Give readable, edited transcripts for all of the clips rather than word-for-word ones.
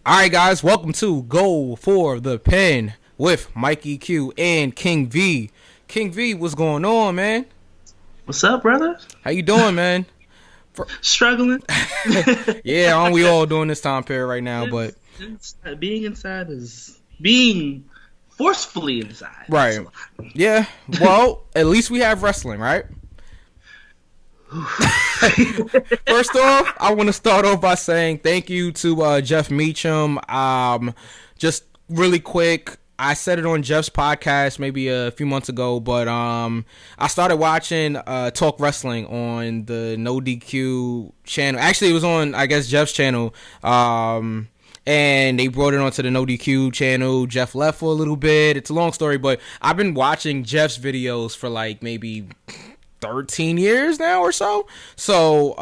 Alright guys, welcome to Go for the Pen with Mike EQ and King V. King V, what's going on, man? What's up, brother? How you doing, man? Struggling. Yeah, aren't we all doing this time period right now? But being inside is being forcefully inside. Right. Yeah. Well, at least we have wrestling, right? First off, I want to start off by saying thank you to Jeff Meacham. Just really quick, I said it on Jeff's podcast maybe a few months ago, but I started watching Talk Wrestling on the No DQ channel. Actually, it was on, I guess, Jeff's channel. And they brought it onto the No DQ channel. Jeff left for a little bit. It's a long story, but I've been watching Jeff's videos for like maybe 13 years now or so. So,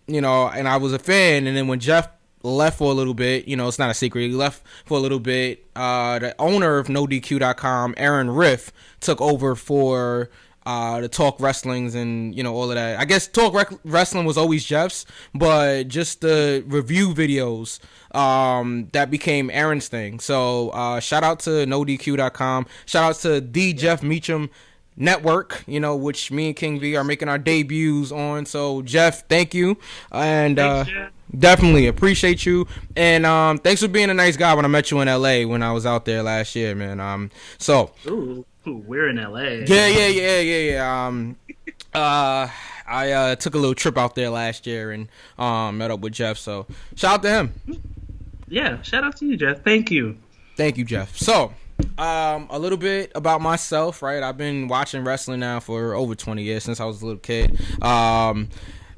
you know, and I was a fan. And then when Jeff left for a little bit, you know, it's not a secret, he left for a little bit. The owner of NoDQ.com, Aaron Riff, took over for the Talk Wrestlings and, you know, all of that. I guess Talk Wrestling was always Jeff's, but just the review videos that became Aaron's thing. So shout out to NoDQ.com. Shout out to the JEFF MEACHAM Network, you know, which me and King V are making our debuts on. So Jeff, thank you, and definitely appreciate you. And thanks for being a nice guy when I met you in LA when I was out there last year, man. So Ooh, we're in LA. Yeah. I took a little trip out there last year and met up with Jeff. So shout out to him. Yeah, shout out to you, Jeff. Thank you, Jeff. So a little bit about myself, right? I've been watching wrestling now for over 20 years, since I was a little kid.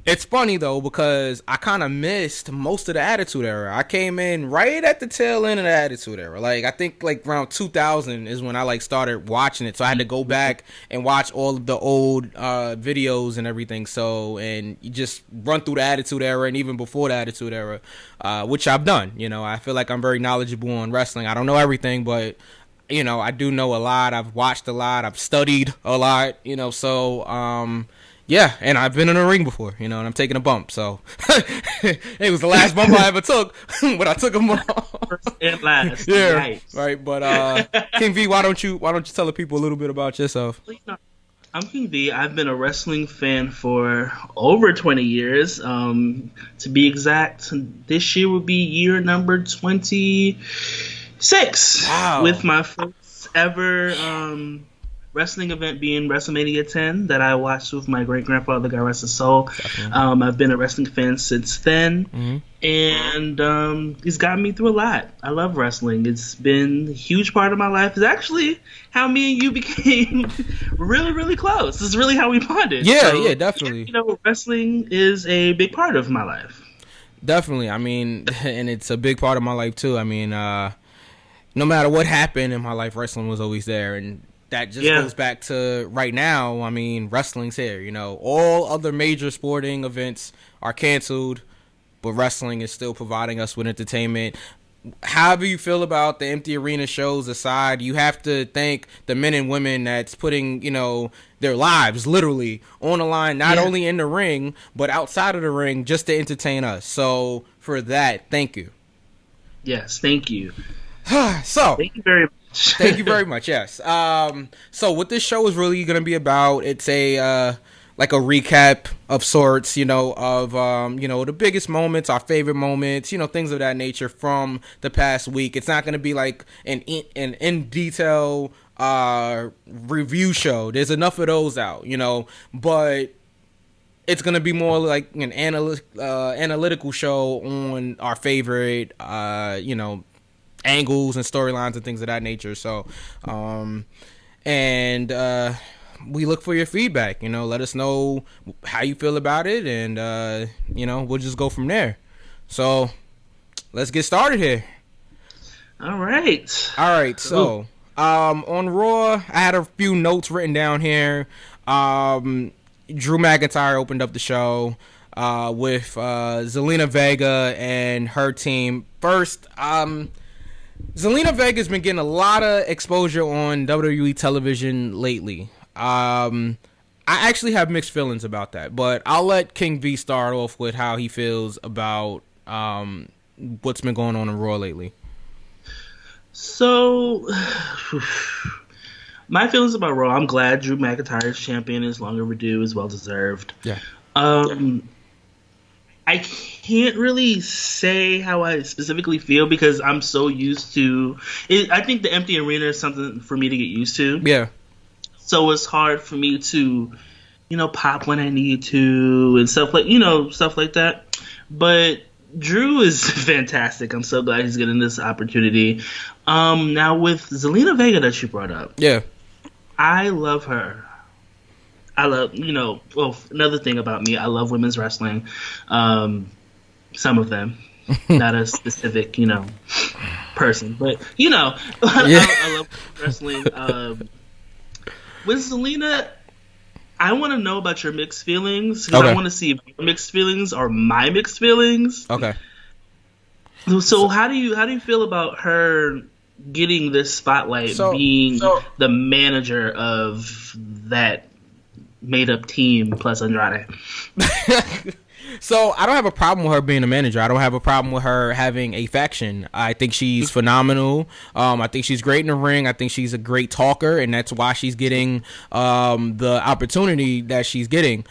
It's funny though, because I kind of missed most of the Attitude Era. I came in right at the tail end of the Attitude Era. Like, I think like around 2000 is when I like started watching it. So I had to go back and watch all of the old videos and everything. So, and you just run through the Attitude Era and even before the Attitude Era, which I've done. You know, I feel like I'm very knowledgeable on wrestling. I don't know everything, but you know, I do know a lot. I've watched a lot. I've studied a lot, you know, so, yeah, and I've been in a ring before, you know, and I'm taking a bump, so it was the last bump I ever took, but I took a bump. First and last. Yeah, nice. right, but, King V, why don't you tell the people a little bit about yourself? I'm King V. I've been a wrestling fan for over 20 years. To be exact, this year would be year number 26. Wow. With my first ever wrestling event being WrestleMania 10 that I watched with my great grandfather, God rest his soul. I've been a wrestling fan since then, and it's gotten me through a lot. I love wrestling. It's been a huge part of my life. It's actually how me and you became really, really close. This is really how we bonded. Yeah, so, yeah, definitely. You know, wrestling is a big part of my life. Definitely. I mean, and it's a big part of my life too. I mean, no matter what happened in my life, wrestling was always there, and that just goes back to right now. I mean, wrestling's here. You know, all other major sporting events are canceled, but wrestling is still providing us with entertainment. However you feel about the empty arena shows aside, you have to thank the men and women that's putting, you know, their lives literally on the line, not only in the ring, but outside of the ring, just to entertain us. So for that, thank you. Yes, thank you. So thank you very much. Thank you very much. Yes. So what this show is really going to be about, it's a like a recap of sorts, you know, of you know, the biggest moments, our favorite moments, you know, things of that nature from the past week. It's not going to be like an in detail review show. There's enough of those out, you know, but it's going to be more like an analytical show on our favorite you know, angles and storylines and things of that nature. So we look for your feedback, you know, let us know how you feel about it, and you know, we'll just go from there. So let's get started here. All right. All right. So, on Raw, I had a few notes written down here. Drew McIntyre opened up the show with Zelina Vega and her team. First, Zelina Vega's been getting a lot of exposure on WWE television lately. I actually have mixed feelings about that, but I'll let King V start off with how he feels about what's been going on in Raw lately. So, my feelings about Raw, I'm glad Drew McIntyre's champion is long overdue, is well deserved. Yeah. I can't really say how I specifically feel because I'm so used to it. I think the empty arena is something for me to get used to. Yeah. So it's hard for me to, pop when I need to and stuff like that. But Drew is fantastic. I'm so glad he's getting this opportunity. Now with Zelina Vega that you brought up. Yeah. I love her. I love, another thing about me, I love women's wrestling. Some of them. Not a specific, person. But, I love wrestling. With Zelina, I want to know about your mixed feelings. Because I want to see if your mixed feelings are my mixed feelings. Okay. So how do you feel about her getting this spotlight, being the manager of that made-up team plus Andrade? So I don't have a problem with her being a manager. I don't have a problem with her having a faction. I think she's phenomenal. I think she's great in the ring. I think she's a great talker, and that's why she's getting the opportunity that she's getting.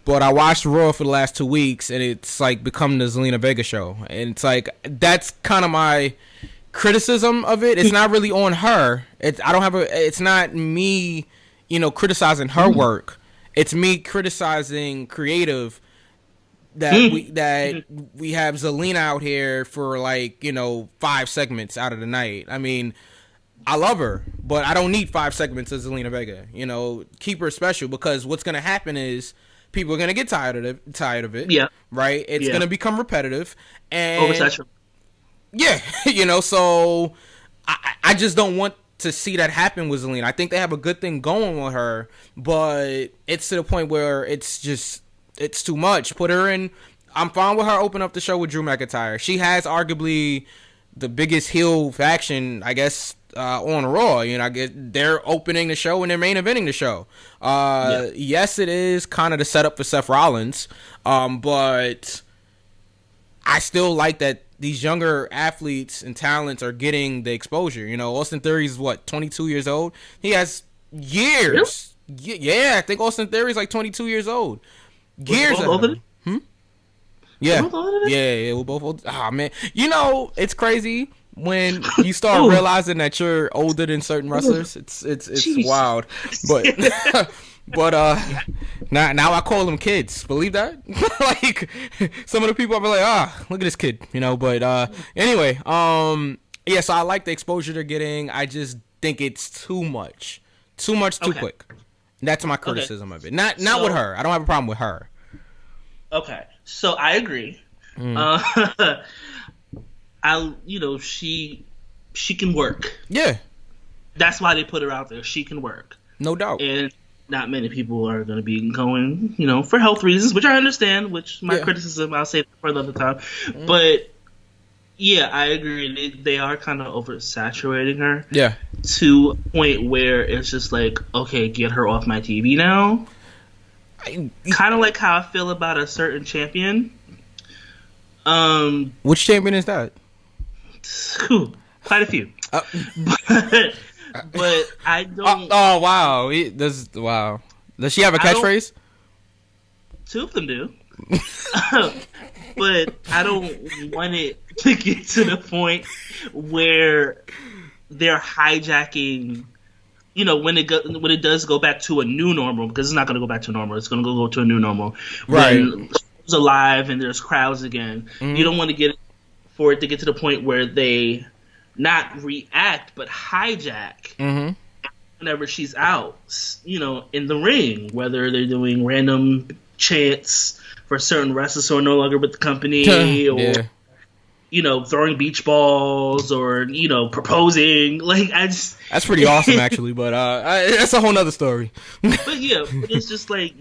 But I watched Raw for the last 2 weeks, and it's like become the Zelina Vega show. And it's like, that's kind of my criticism of it. It's not really on her. It's not me, criticizing her work. It's me criticizing creative that we have Zelina out here for 5 segments out of the night. I mean, I love her, but I don't need 5 segments of Zelina Vega. Keep her special, because what's going to happen is people are going to get tired of it. Yeah. Right? It's going to become repetitive. And oversaturated. Yeah. So I just don't want to see that happen with Zelina. I think they have a good thing going with her, but it's to the point where it's too much. Put her in. I'm fine with her opening up the show with Drew McIntyre. She has arguably the biggest heel faction, I guess, on Raw. They're opening the show and they're main eventing the show. Yes, it is kind of the setup for Seth Rollins, but I still like that these younger athletes and talents are getting the exposure. Austin Theory is 22 years old. He has years. Really? Yeah, I think Austin Theory is 22 years old. Years of him. Yeah. Yeah, we're both old. Ah, man. It's crazy when you start realizing that you're older than certain wrestlers. It's wild. But now I call them kids. Believe that? Some of the people I'll be like, look at this kid, but anyway, so I like the exposure they're getting. I just think it's too much too quick. That's my criticism of it. Not with her. I don't have a problem with her. Okay. So I agree. She can work. Yeah. That's why they put her out there. She can work. No doubt. And not many people are going to be going, for health reasons, which I understand, which my criticism, I'll say for another time. But, yeah, I agree. They are kind of oversaturating her. Yeah. To a point where it's just like, okay, get her off my TV now. Kind of like how I feel about a certain champion. Which champion is that? Quite a few. But I don't. Oh wow! Wow. Does she have a catchphrase? 2 of them do. But I don't want it to get to the point where they're hijacking. When it does go back to a new normal, because it's not going to go back to normal. It's going to go to a new normal. Right. When it's alive and there's crowds again. Mm-hmm. You don't want to get to get to the point where they not react but hijack whenever she's out, in the ring, whether they're doing random chants for certain wrestlers who are no longer with the company throwing beach balls or proposing. Like that's pretty awesome actually, but that's a whole nother story. But yeah, it's just like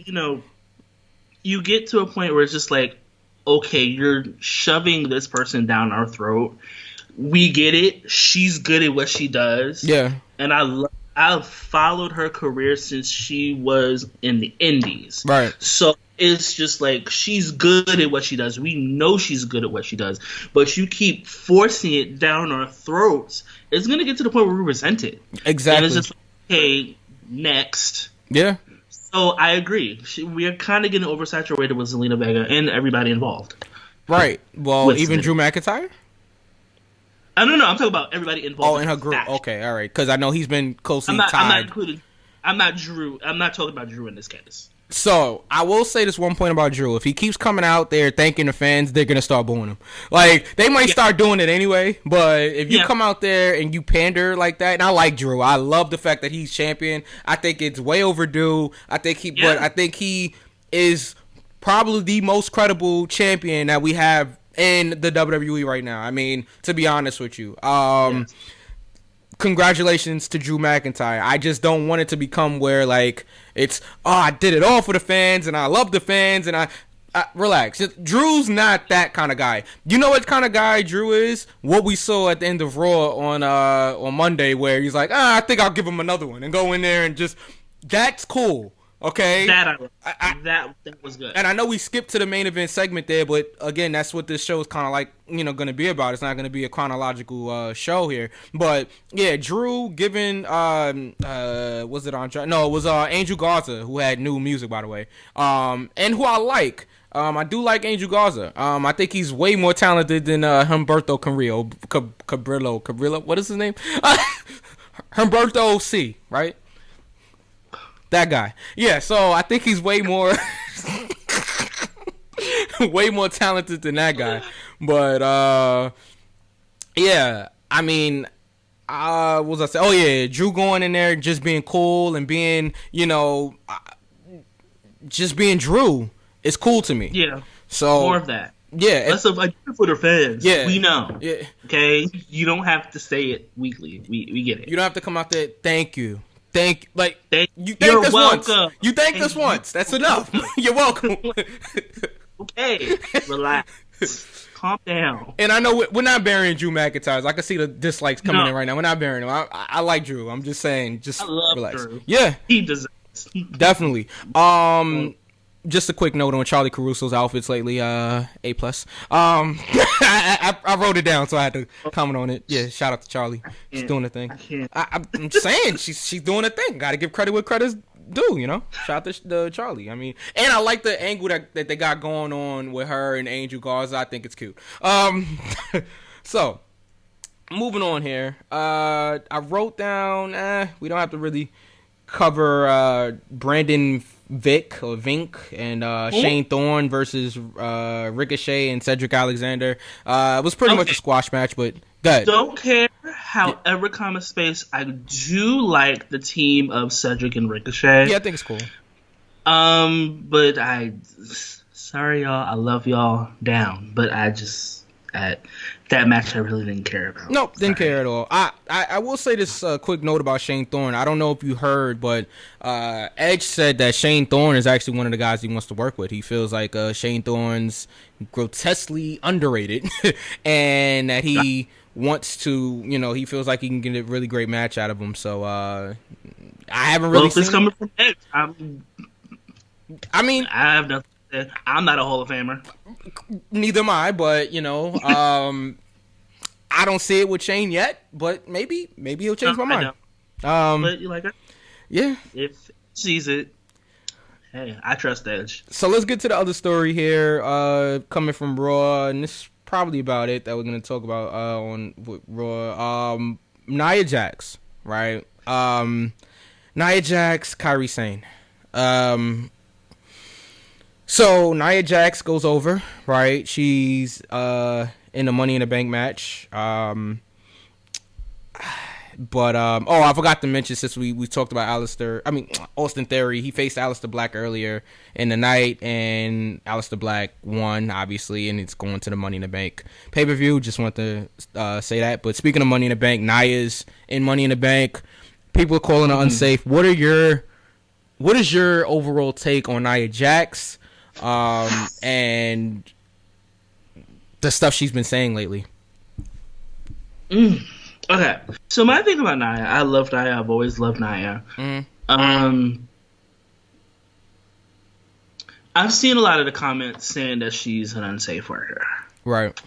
you get to a point where it's just like, okay, you're shoving this person down our throat. We get it. She's good at what she does. Yeah, and I've followed her career since she was in the indies. Right. So it's just like she's good at what she does. We know she's good at what she does, but you keep forcing it down our throats. It's gonna get to the point where we resent it. Exactly. And it's just like, hey, next. Yeah. So I agree. We are kind of getting oversaturated with Zelina Vega and everybody involved. Right. Well, even Drew McIntyre? I don't know. I'm talking about everybody involved. Oh, in her group. Okay, all right. Because I know he's been closely tied. I'm not including. I'm not Drew. I'm not talking about Drew in this case. So I will say this one point about Drew: if he keeps coming out there thanking the fans, they're gonna start booing him. Like they might start doing it anyway, but if you come out there and you pander like that, and I like Drew, I love the fact that he's champion. I think it's way overdue. I think he is probably the most credible champion that we have in the WWE right now. I mean, to be honest with you, congratulations to Drew McIntyre. I just don't want it to become where like it's I did it all for the fans and I love the fans and I relax. Drew's not that kind of guy. You know what kind of guy Drew is? What we saw at the end of Raw on Monday, where he's like, I think I'll give him another one and go in there and just that's cool. Okay, that was good. And I know we skipped to the main event segment there, but again, that's what this show is kind of like, going to be about. It's not going to be a chronological show here. But yeah, Drew giving was it Andre? No, it was Angel Garza, who had new music, by the way, and who I like. I do like Angel Garza. I think he's way more talented than Humberto Cabrillo. What is his name? Humberto C. Right. That guy. Yeah, so I think he's way more way more talented than that guy. But yeah, I mean, what was I saying? Oh yeah, Drew going in there just being cool and being, just being Drew is cool to me. Yeah. So more of that. Yeah. Less of for the fans. Yeah. We know. Yeah. Okay? You don't have to say it weekly. We get it. You don't have to come out there, thank you. You thanked us once. You thanked us once. That's enough. You're welcome. Okay, relax. Calm down. And I know we're not burying Drew McIntyre. I can see the dislikes coming in right now. We're not burying him. I like Drew. I'm just saying, just relax. Drew. Yeah, he deserves. Definitely. Just a quick note on Charlie Caruso's outfits lately. A+. I wrote it down, so I had to comment on it. Yeah, shout out to Charlie. She's doing the thing. I'm saying she's doing the thing. Got to give credit where credit's due. Shout out to Charlie. I mean, and I like the angle that they got going on with her and Angel Garza. I think it's cute. So moving on here. I wrote down. We don't have to really cover Brandon Vink and Shane Thorne versus Ricochet and Cedric Alexander. It was pretty much a squash match, but good. Don't care. However, space, I do like the team of Cedric and Ricochet. Yeah, I think it's cool. But sorry y'all, I love y'all down, but that match I really didn't care about. Nope, didn't care at all. I will say this quick note about Shane Thorne. I don't know if you heard, but Edge said that Shane Thorne is actually one of the guys he wants to work with. He feels like Shane Thorne's grotesquely underrated and that he wants to, he feels like he can get a really great match out of him. So I haven't really seen this coming from Edge. I mean, I have nothing. I'm not a Hall of Famer. Neither am I, but I don't see it with Shane yet. But maybe he'll change my mind. But you like it? Yeah. If he sees it, hey, I trust Edge. So let's get to the other story here. Coming from Raw, and this is probably about it that we're gonna talk about on Raw. Nia Jax, right? Nia Jax, Kairi Sane. So Nia Jax goes over, right? She's in the Money in the Bank match. But I forgot to mention, since we talked about Austin Theory, he faced Aleister Black earlier in the night, and Aleister Black won, obviously, and it's going to the Money in the Bank pay-per-view. Just want to say that. But speaking of Money in the Bank, Nia's in Money in the Bank. People are calling her unsafe. What is your overall take on Nia Jax and the stuff she's been saying lately? Okay, so my thing about Nia, I love Nia. I've always loved Nia. I've seen a lot of the comments saying that she's an unsafe worker. Right.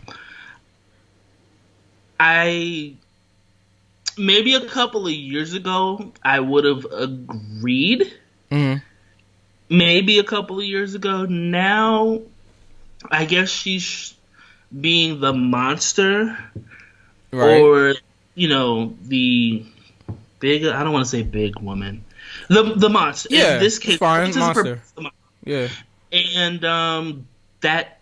Maybe a couple of years ago, I would have agreed. Maybe a couple of years ago. Now, I guess she's being the monster. Right. Or, the big, I don't want to say big woman. The monster. Yeah, in this case, fine, monster. Yeah. And that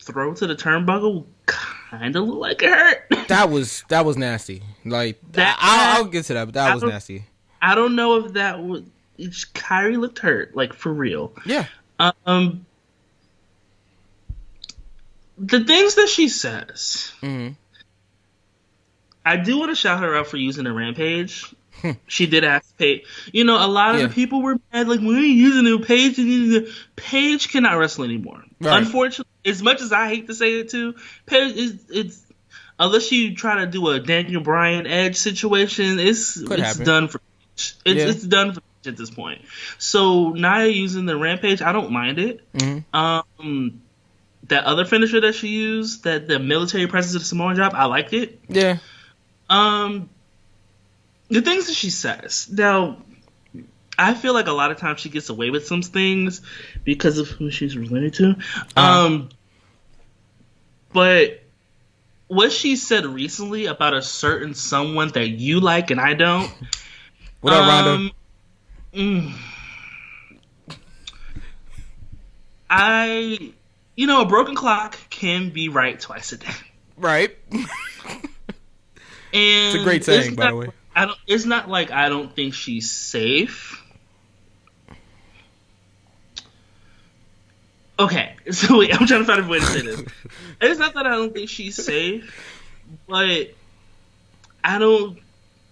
throw to the turnbuckle kind of looked like it hurt. That was nasty. Like, I'll get to that, but that was nasty. I don't know if that was... Kyrie looked hurt, like, for real. Yeah. The things that she says... I do want to shout her out for using a Rampage. She did ask Paige. A lot of the people were mad, like, when are you using a Paige? Paige cannot wrestle anymore. Right. Unfortunately, as much as I hate to say it too, Paige it's unless you try to do a Daniel Bryan Edge situation, it's done for Paige. It's done for Paige at this point. So Nia using the Rampage, I don't mind it. That other finisher that she used, that the military presence of the Samoan drop, I liked it. Yeah. The things that she says. Now, I feel like a lot of times she gets away with some things because of who she's related to. But what she said recently about a certain someone that you like and I don't. What up, Rhonda? A broken clock can be right twice a day. Right. And it's a great saying, by the way. It's not like I don't think she's safe. Okay, so wait, I'm trying to find a way to say this. It's not that I don't think she's safe, but I don't...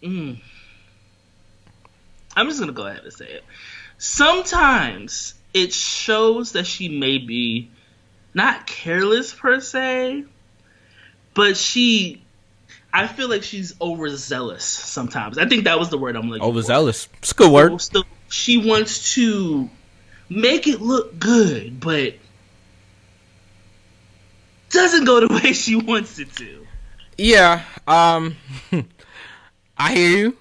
I'm just going to go ahead and say it. Sometimes it shows that she may be not careless per se, but I feel like she's overzealous sometimes. I think that was the word I'm looking for. Overzealous. It's a good word. So she wants to make it look good, but doesn't go the way she wants it to. Yeah. I hear you.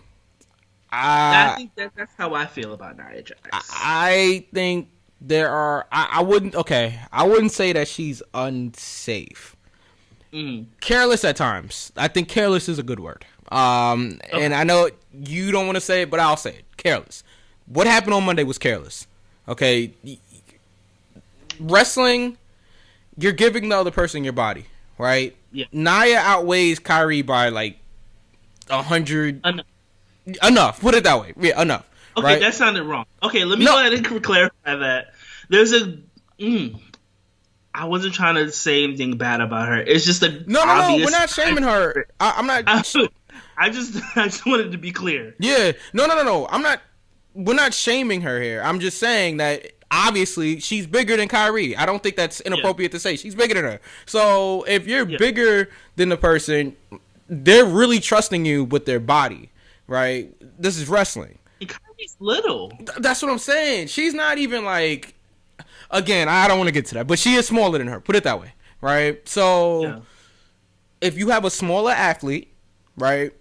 I think that's how I feel about Nia Jax. I think there are... I wouldn't say that she's unsafe. Careless at times. I think careless is a good word. And I know you don't want to say it, but I'll say it. Careless. What happened on Monday was careless. Okay? Wrestling, you're giving the other person your body, right? Yeah. Nia outweighs Kyrie by like 100. Enough. Put it that way. Yeah, enough. Okay, right? That sounded wrong. Okay, let me go ahead and clarify that. There's a... I wasn't trying to say anything bad about her. It's just a no. We're not shaming her. I'm not. I just wanted to be clear. Yeah. No. I'm not. We're not shaming her here. I'm just saying that obviously she's bigger than Kyrie. I don't think that's inappropriate to say. She's bigger than her. So if you're bigger than the person, they're really trusting you with their body, right? This is wrestling. And Kyrie's little. That's what I'm saying. She's not even like. Again, I don't want to get to that, but she is smaller than her. Put it that way, right? So, if you have a smaller athlete, right,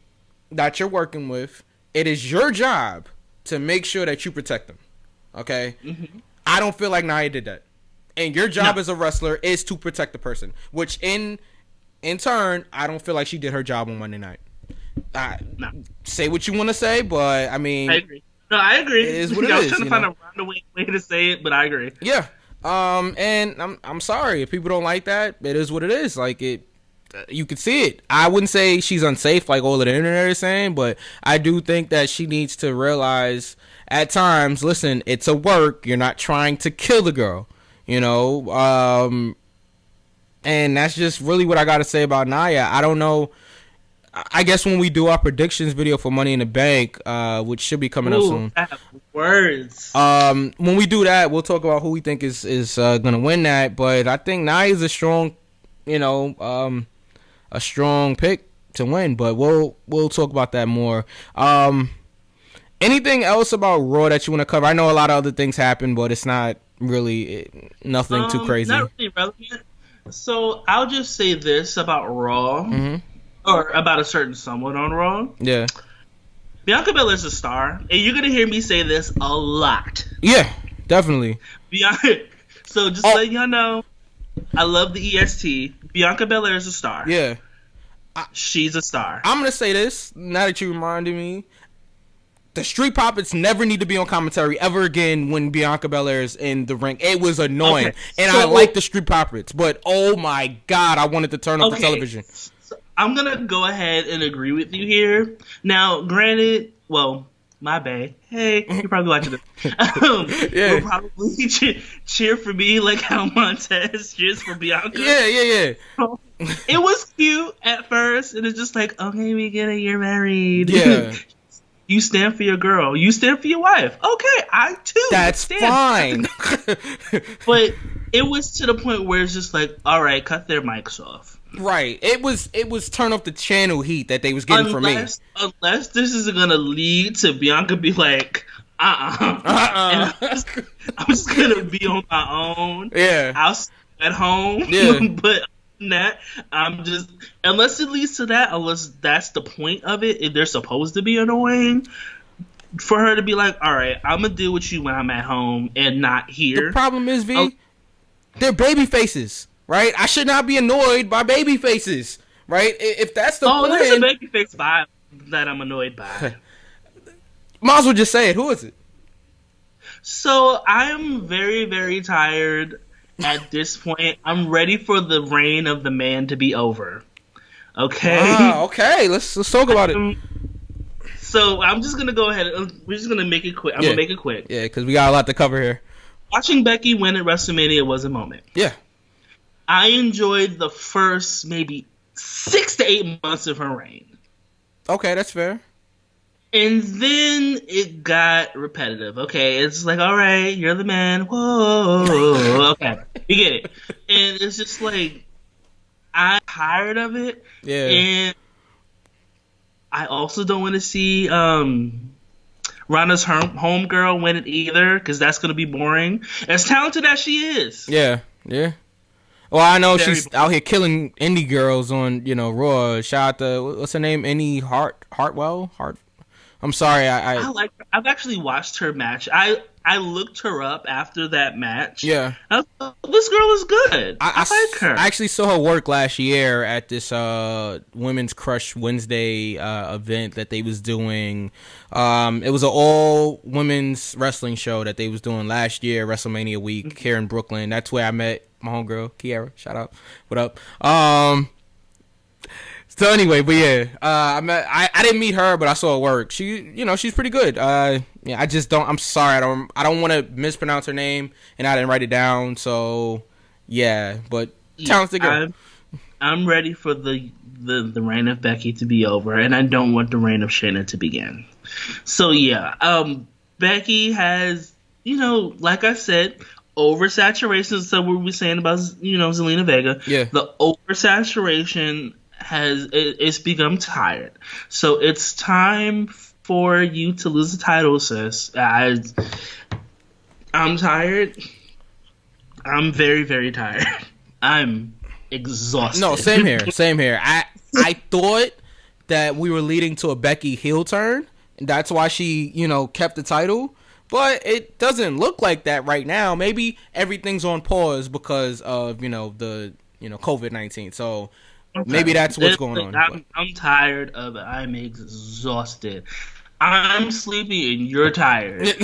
that you're working with, it is your job to make sure that you protect them, okay? I don't feel like Nia did that. And your job as a wrestler is to protect the person, which in turn, I don't feel like she did her job on Monday night. Say what you want to say, but, I mean... I agree. No, I agree. It is what it is. I was trying to find a roundabout way to say it, but I agree. Yeah. And I'm sorry if people don't like that. It is what it is. Like you can see it. I wouldn't say she's unsafe like all of the internet is saying, but I do think that she needs to realize at times, listen, it's a work. You're not trying to kill the girl, you know. And that's just really what I got to say about Nia. I don't know. I guess when we do our predictions video for Money in the Bank, which should be coming up soon. Words. When we do that, we'll talk about who we think is gonna win that. But I think Nia is a strong, a strong pick to win. But we'll talk about that more. Anything else about Raw that you want to cover? I know a lot of other things happen, but it's not really nothing too crazy. Not really relevant. So I'll just say this about Raw. Mm-hmm. Or about a certain someone on Raw. Yeah. Bianca Belair's a star, and you're gonna hear me say this a lot. Yeah, definitely. So just letting y'all know, I love the EST. Bianca Belair's a star. Yeah. She's a star. I'm gonna say this, now that you reminded me. The Street Profits never need to be on commentary ever again when Bianca Belair is in the ring. It was annoying. Okay, and I like the Street Profits, but oh my God, I wanted to turn off the television. I'm going to go ahead and agree with you here. Now, granted, well, my bad. Hey, you're probably watching it. Yeah. We'll probably cheer for me like how Montez cheers for Bianca. Yeah. It was cute at first, and it's just like, okay, we get it, you're married. Yeah. You stand for your girl. You stand for your wife. Okay, I too. That's fine. But it was to the point where it's just like, all right, cut their mics off. Right. It was turn off the channel heat that they was getting from me. Unless this is gonna lead to Bianca be like, and I'm just gonna be on my own. Yeah. I'll stay at home. Yeah. But that I'm just, unless it leads to that, unless that's the point of it, if they're supposed to be annoying, for her to be like, all right, I'm gonna deal with you when I'm at home and not here. The problem is, they're baby faces. Right? I should not be annoyed by baby faces. Right? If that's the plan. There's a baby face vibe that I'm annoyed by. Might as well just say it. Who is it? So I am very, very tired at this point. I'm ready for the reign of the man to be over. Okay? Wow, okay. Let's talk about it. So I'm just going to go ahead. We're just going to make it quick. I'm going to make it quick. Yeah, because we got a lot to cover here. Watching Becky win at WrestleMania was a moment. Yeah. I enjoyed the first maybe 6 to 8 months of her reign. Okay, that's fair. And then it got repetitive. Okay, it's like, all right, you're the man. Whoa. Okay, you get it. And it's just like, I'm tired of it. Yeah. And I also don't want to see Ronda's homegirl win it either, because that's going to be boring. As talented as she is. Yeah. Well, I know she's out here killing indie girls on, Raw. Shout out to, what's her name? Indy Hartwell? I'm sorry. I like her. I've actually watched her match. I looked her up after that match. Yeah. I thought, this girl is good. I like her. I actually saw her work last year at this Women's Crush Wednesday event that they was doing. It was an all women's wrestling show that they was doing last year, WrestleMania week, here in Brooklyn. That's where I met my homegirl, Kiara. Shout out. What up? So anyway, but yeah, I didn't meet her, but I saw her work. She, she's pretty good. I just don't. I'm sorry, I don't want to mispronounce her name, and I didn't write it down. So yeah, but talented girl. I'm ready for the reign of Becky to be over, and I don't want the reign of Shayna to begin. So yeah, Becky has, like I said, oversaturation. So what we're saying about, Zelina Vega. Yeah. The oversaturation it's become tired. So it's time for you to lose the title, sis. I'm tired. I'm very, very tired. I'm exhausted. No, same here. I thought that we were leading to a Becky heel turn. That's why she, kept the title. But it doesn't look like that right now. Maybe everything's on pause because of, the, COVID-19. So maybe that's what's going on. I'm tired of it. I'm exhausted. I'm sleepy and you're tired.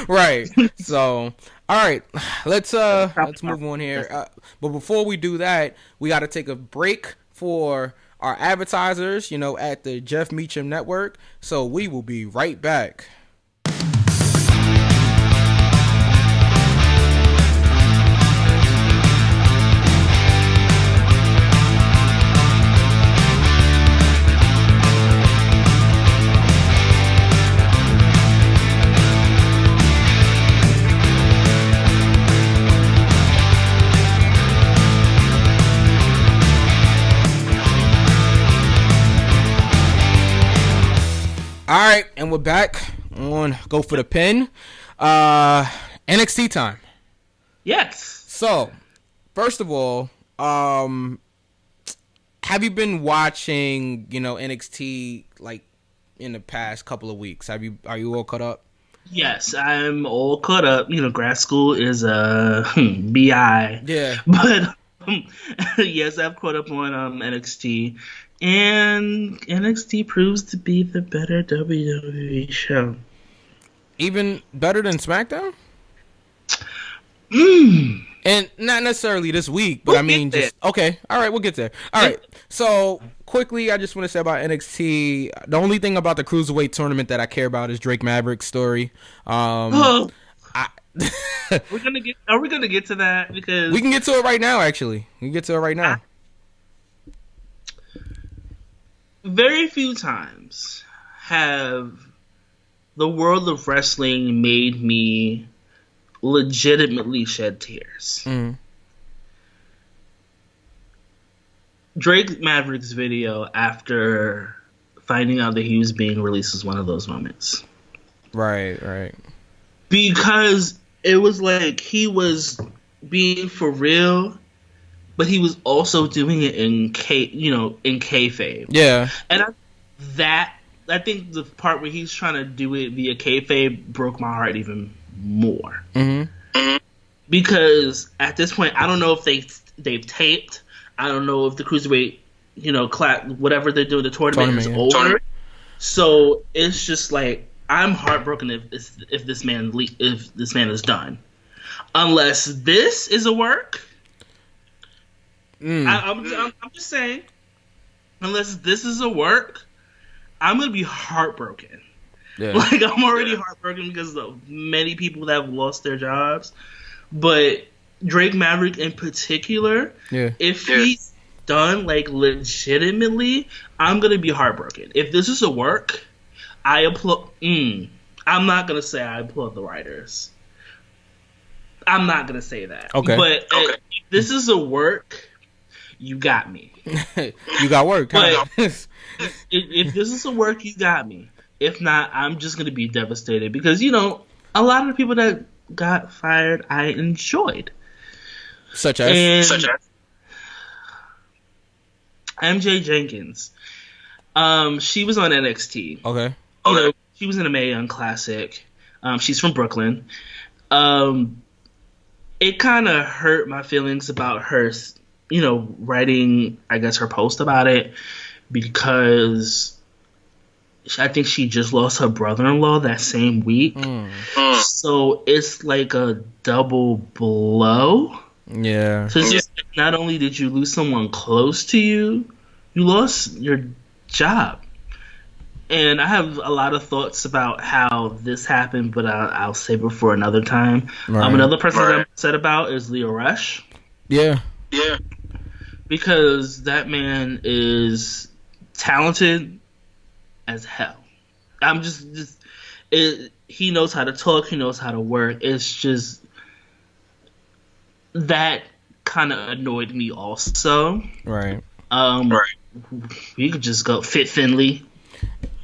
Right. So, all right. Let's move on here. But before we do that, we got to take a break for our advertisers, at the Jeff Meacham Network. So we will be right back. All right, and we're back on Go for the Pin. NXT time. Yes. So, first of all, have you been watching, NXT like in the past couple of weeks? Are you all caught up? Yes, I'm all caught up. Grad school is a BI. Yeah. But yes, I've caught up on NXT. And NXT proves to be the better WWE show. Even better than SmackDown? And not necessarily this week, but okay. All right, we'll get there. All right. So, quickly, I just want to say about NXT, the only thing about the Cruiserweight tournament that I care about is Drake Maverick's story. Are we gonna get to that? Because we can get to it right now, actually. We can get to it right now. Very few times have the world of wrestling made me legitimately shed tears. Drake Maverick's video after finding out that he was being released was one of those moments. Right. Because it was like he was being for real, but he was also doing it in kayfabe. Yeah. And I think the part where he's trying to do it via kayfabe broke my heart even more. Because at this point, I don't know if they've taped. I don't know if the Cruiserweight, whatever they're doing, the tournament is over. So it's just like, I'm heartbroken if this man is done. Unless this is a work. I'm just saying, unless this is a work, I'm gonna be heartbroken. Yeah. Like, I'm already heartbroken because of many people that have lost their jobs, but Drake Maverick in particular, if he's done like legitimately, I'm gonna be heartbroken. If this is a work, I applaud. I'm not gonna say I applaud the writers. I'm not gonna say that. Okay. But if this is a work, you got me. You got work. But if this is a work, you got me. If not, I'm just going to be devastated because, a lot of the people that got fired, I enjoyed. Such as MJ Jenkins. She was on NXT. Okay. She was in a Mae Young Classic. She's from Brooklyn. It kind of hurt my feelings about her, writing, I guess, her post about it, because I think she just lost her brother-in-law that same week. So it's like a double blow. Yeah. So it's just, not only did you lose someone close to you, you lost your job. And I have a lot of thoughts about how this happened, but I'll save it for another time. Right. Another person that I'm upset about is Leo Rush. Yeah. Because that man is talented as hell. I'm he knows how to talk, he knows how to work. It's just that kind of annoyed me also. Right. We could just go Fit Finley.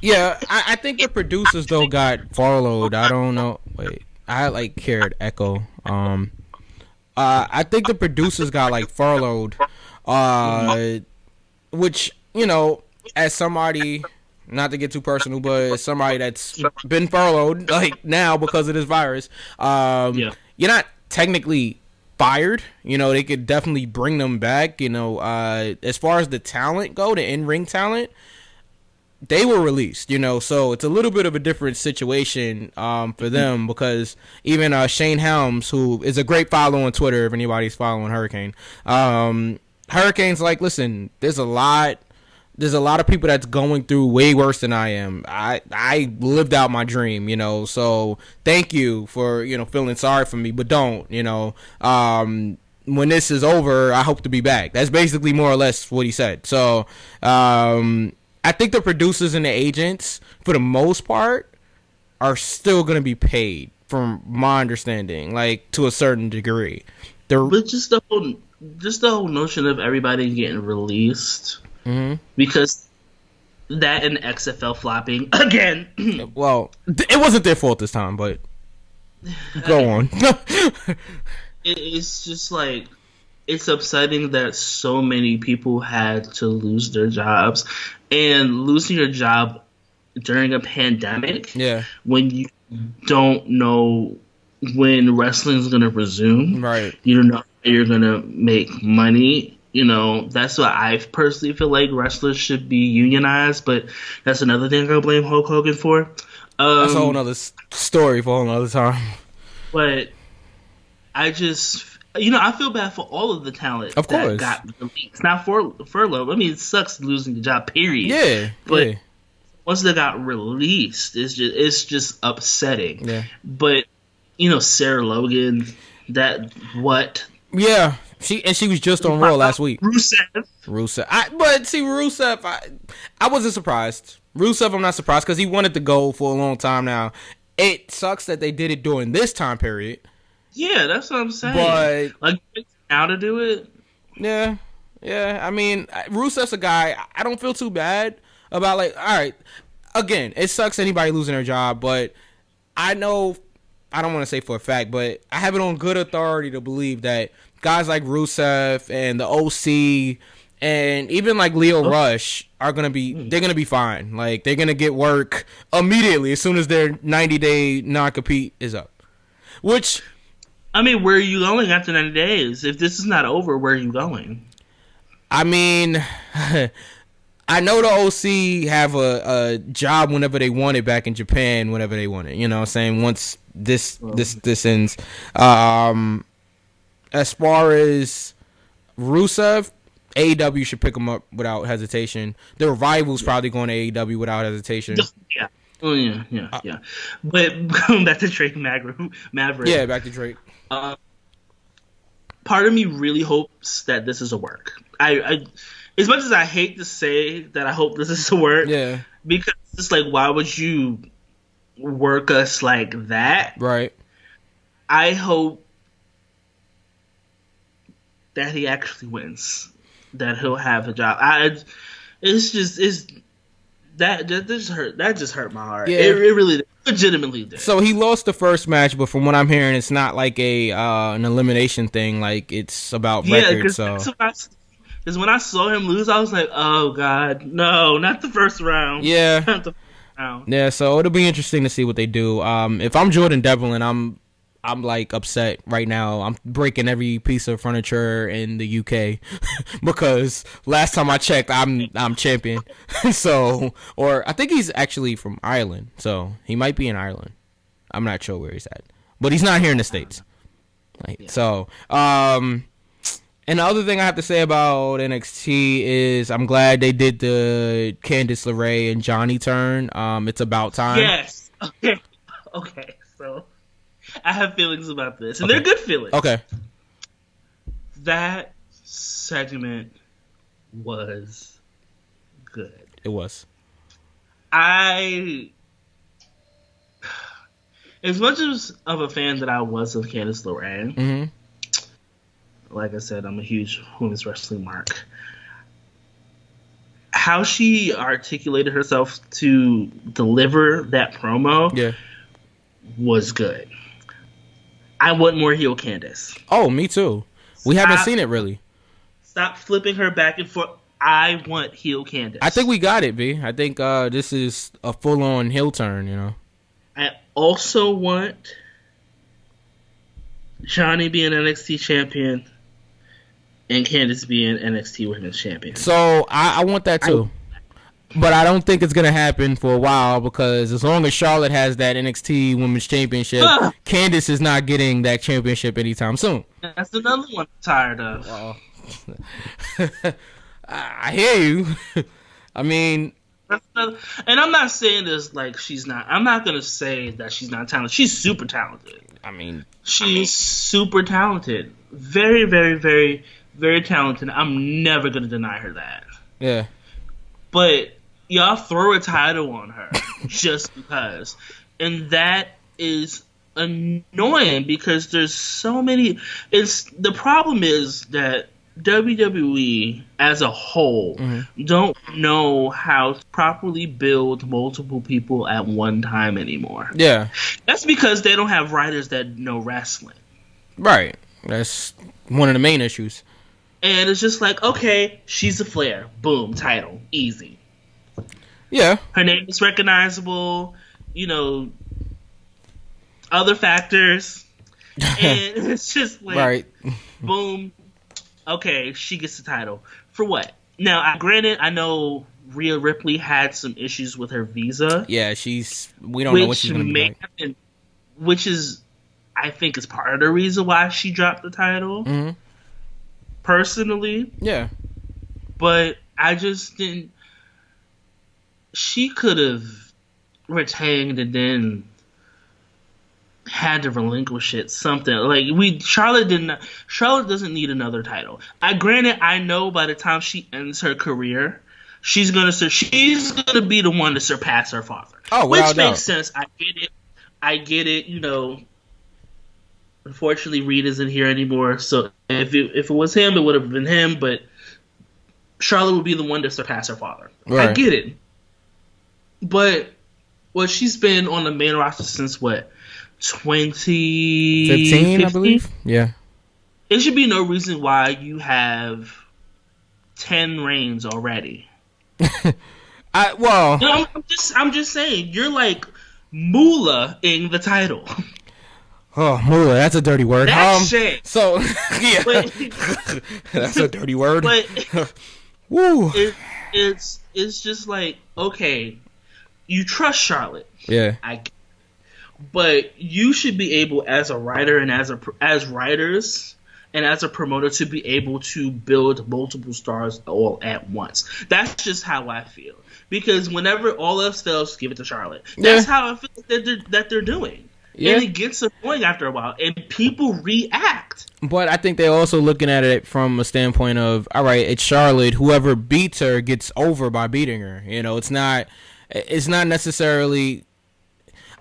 Yeah, I think the producers though got furloughed. I don't know. Wait, I heard echo. I think the producers got furloughed. Which, as somebody, not to get too personal, but as somebody that's been furloughed now because of this virus, you're not technically fired. They could definitely bring them back. As far as the talent go, the in-ring talent, they were released, so it's a little bit of a different situation for them, because even Shane Helms, who is a great follow on Twitter if anybody's following Hurricane, Hurricane's like, listen, there's a lot of people that's going through way worse than I am. I lived out my dream, you know. So thank you for, you know, feeling sorry for me, but don't, you know. When this is over, I hope to be back. That's basically more or less what he said. So I think the producers and the agents, for the most part, are still going to be paid, from my understanding, like to a certain degree. But just the whole notion of everybody getting released, because that and XFL flopping again. Well, it wasn't their fault this time, but go on. It's just like, it's upsetting that so many people had to lose their jobs, and losing your job during a pandemic, when you don't know when wrestling is going to resume, right? You don't know how you're going to make money. You know, that's what I personally feel like wrestlers should be unionized, but that's another thing I'll blame Hulk Hogan for. That's a whole other story for a whole other time. But I just, you know, I feel bad for all of the talent that got released. Not for furlough. I mean, it sucks losing the job, period. Yeah. But once they got released, it's just upsetting. Yeah. But, you know, Sarah Logan, that what? Yeah. She was just on Raw last week. Rusev. Rusev, I wasn't surprised. Rusev, I'm not surprised, because he wanted to go for a long time now. It sucks that they did it during this time period. Yeah, that's what I'm saying. But like, how to do it? Yeah. I mean, Rusev's a guy I don't feel too bad about. Like, all right, again, it sucks anybody losing their job, but I know, I don't want to say for a fact, but I have it on good authority to believe that guys like Rusev and the OC and even like Leo Rush are gonna be fine. Like, they're gonna get work immediately as soon as their 90-day non-compete is up. Which, I mean, where are you going after 90 days? If this is not over, where are you going? I mean, I know the OC have a job whenever they want it back in Japan, whenever they want it. You know what I'm saying? Once this ends. As far as Rusev, AEW should pick him up without hesitation. The Revival's probably going to AEW without hesitation. Yeah. Oh, yeah. But going back to Drake Maverick. Yeah, back to Drake. Part of me really hopes that this is a work. I as much as I hate to say that I hope this is a work, because it's like, why would you work us like that? Right. I hope that he actually wins, that he'll have a job. That just hurt my heart. Yeah. It really legitimately did. So he lost the first match, but from what I'm hearing, it's not like an elimination thing. Like, it's about record. So because when I saw him lose, I was like, oh god, no, not the first round. Yeah. Not the first round. Yeah. So it'll be interesting to see what they do. If I'm Jordan Devlin, I'm like upset right now. I'm breaking every piece of furniture in the UK because last time I checked, I'm champion. So, or I think he's actually from Ireland, so he might be in Ireland. I'm not sure where he's at, but he's not here in the States. So, and the other thing I have to say about NXT is I'm glad they did the Candice LeRae and Johnny turn. It's about time. Yes. Okay. So I have feelings about this, and they're good feelings. Okay. That segment was good. It was. I as much as of a fan that I was of Candice LeRae, like I said, I'm a huge women's wrestling mark. How she articulated herself to deliver that promo was good. I want more heel Candice. Oh, me too. We haven't seen it really. Stop flipping her back and forth. I want heel Candice. I think we got it, B. I think this is a full-on heel turn, you know. I also want Johnny being NXT champion and Candice being NXT Women's Champion. So I want that too. But I don't think it's going to happen for a while because as long as Charlotte has that NXT Women's Championship, Candice is not getting that championship anytime soon. That's another one I'm tired of. I hear you. I mean, and I'm not saying this like she's not. I'm not gonna say that she's not talented. She's super talented. I mean, she's super talented. Very, very, very, very talented. I'm never gonna deny her that. Yeah. But y'all throw a title on her just because, and that is annoying because there's so many. The problem is that WWE as a whole don't know how to properly build multiple people at one time anymore. Yeah. That's because they don't have writers that know wrestling. Right. That's one of the main issues. And it's just like, okay, she's a Flair. Boom, title. Easy. Yeah. Her name is recognizable, you know, other factors. And it's just like, right. Boom. Okay, she gets the title. For what? Now, granted, I know Rhea Ripley had some issues with her visa. Yeah, we don't know what she's going to be like. Which is, I think, is part of the reason why she dropped the title. Mm-hmm. Personally. Yeah. But I just didn't... She could have retained and then had to relinquish it, something like Charlotte doesn't need another title. I know by the time she ends her career, she's gonna be the one to surpass her father. Oh, which makes sense. I get it. You know, unfortunately, Reed isn't here anymore. So if it was him, it would have been him. But Charlotte would be the one to surpass her father. Right. I get it. But she's been on the main roster since what? 2015, I believe. Yeah. It should be no reason why you have 10 reigns already. I'm just saying, you're like Moolah-ing the title. Oh, Moolah, that's a dirty word. That's shit. So yeah, that's a dirty word. But woo. It's just like, okay, you trust Charlotte. Yeah. But you should be able, as a writer and as writers and as a promoter, to be able to build multiple stars all at once. That's just how I feel. Because whenever all else fails, give it to Charlotte. That's how I feel that they're doing. Yeah. And it gets annoying after a while, and people react. But I think they're also looking at it from a standpoint of, all right, it's Charlotte. Whoever beats her gets over by beating her. You know, it's not necessarily.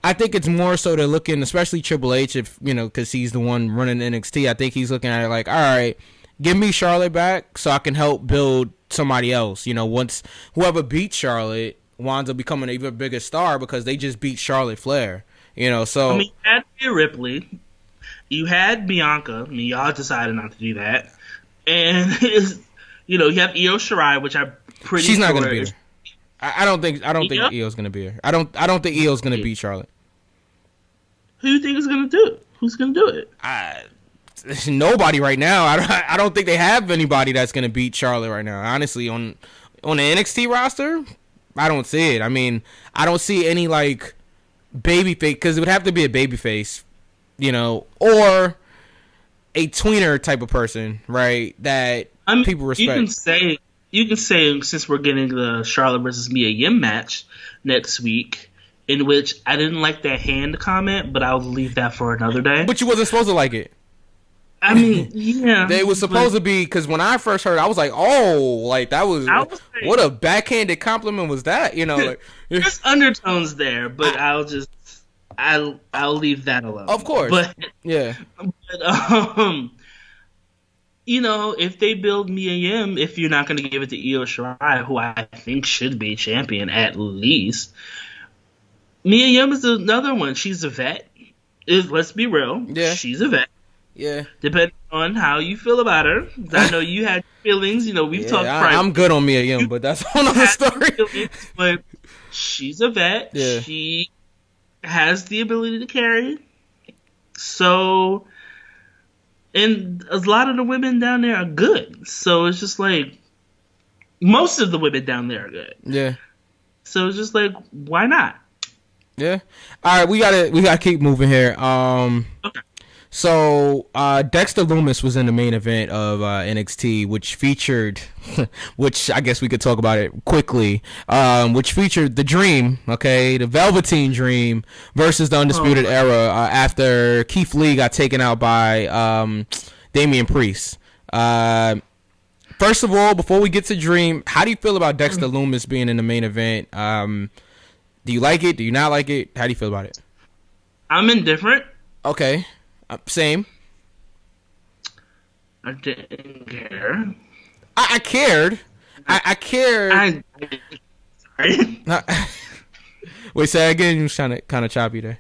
I think it's more so they're looking, especially Triple H, if because he's the one running NXT. I think he's looking at it like, all right, give me Charlotte back so I can help build somebody else. Once whoever beats Charlotte winds up becoming an even bigger star because they just beat Charlotte Flair. So I mean, you had Rhea Ripley, you had Bianca. I mean, y'all decided not to do that, and you have Io Shirai, which I'm pretty. She's sure not going to beat her. I don't think Io's going to beat her. I don't think Io's going to beat Charlotte. Who do you think is going to do it? Who's going to do it? Nobody right now. I don't think they have anybody that's going to beat Charlotte right now. Honestly, on the NXT roster, I don't see it. I mean, I don't see any like babyface, because it would have to be a babyface, or a tweener type of person, right? That people respect. You can say since we're getting the Charlotte versus Mia Yim match next week, in which I didn't like that hand comment, but I'll leave that for another day. But you wasn't supposed to like it. I mean, yeah. They was supposed to be, because when I first heard it, I was like, oh, like that was what a backhanded compliment was that, Like, there's undertones there, but I'll leave that alone. Of course. But yeah. But if they build Mia Yim, if you're not going to give it to Io Shirai, who I think should be champion at least, Mia Yim is another one. She's a vet. Let's be real. Yeah. She's a vet. Yeah. Depending on how you feel about her. I know you had feelings. We've talked privately. I'm good on Mia Yim, but that's another story. Feelings, but she's a vet. Yeah. She has the ability to carry. So, and a lot of the women down there are good. So it's just like, most of the women down there are good. Yeah. So it's just like, why not? Yeah. All right, we gotta keep moving here. Okay. So Dexter Lumis was in the main event of NXT, which featured, which I guess we could talk about it quickly, which featured the Dream, okay, the Velveteen Dream versus the Undisputed Era after Keith Lee got taken out by Damian Priest. First of all, before we get to Dream, how do you feel about Dexter Lumis being in the main event? Do you like it? Do you not like it? How do you feel about it? I'm indifferent. Okay. Same. I didn't care. I cared. I cared. Sorry. Wait, say that again. You was kind of choppy there.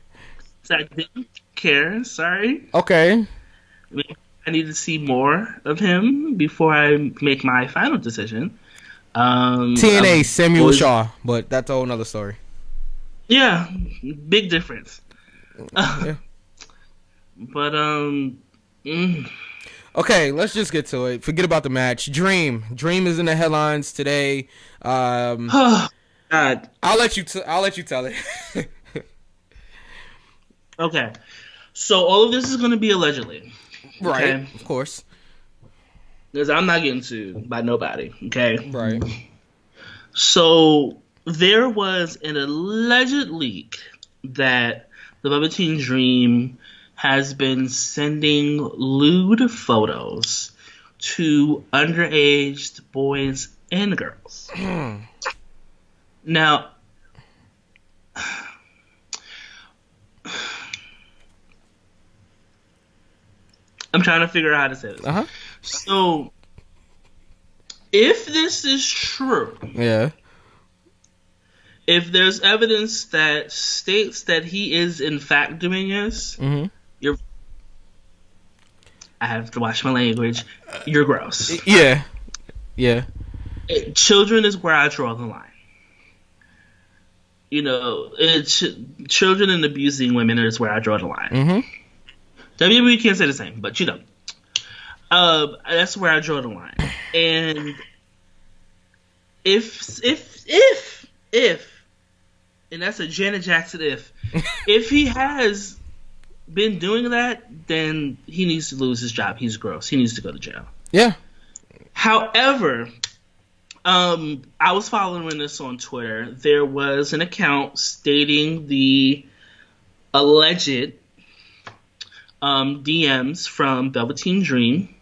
So I didn't care. Sorry. Okay. I need to see more of him before I make my final decision. TNA Samuel Shaw, but that's a whole nother story. Yeah, big difference. Yeah. But okay, let's just get to it. Forget about the match. Dream is in the headlines today. God. I'll let you tell it. Okay, so all of this is going to be allegedly, right? Okay? Of course, because I'm not getting sued by nobody. Okay, right? So there was an alleged leak that the Velveteen Dream has been sending lewd photos to underage boys and girls. Now, I'm trying to figure out how to say this. Uh-huh. So, if this is true, yeah. If there's evidence that states that he is in fact doing this, I have to watch my language. You're gross. Yeah. Children is where I draw the line. You know, children and abusing women is where I draw the line. WWE can't say the same, but you know, that's where I draw the line. And if, and that's a Janet Jackson if he has been doing that, then he needs to lose his job. He's gross. He needs to go to jail. Yeah. However, I was following this on Twitter. There was an account stating the alleged DMs from Velveteen Dream.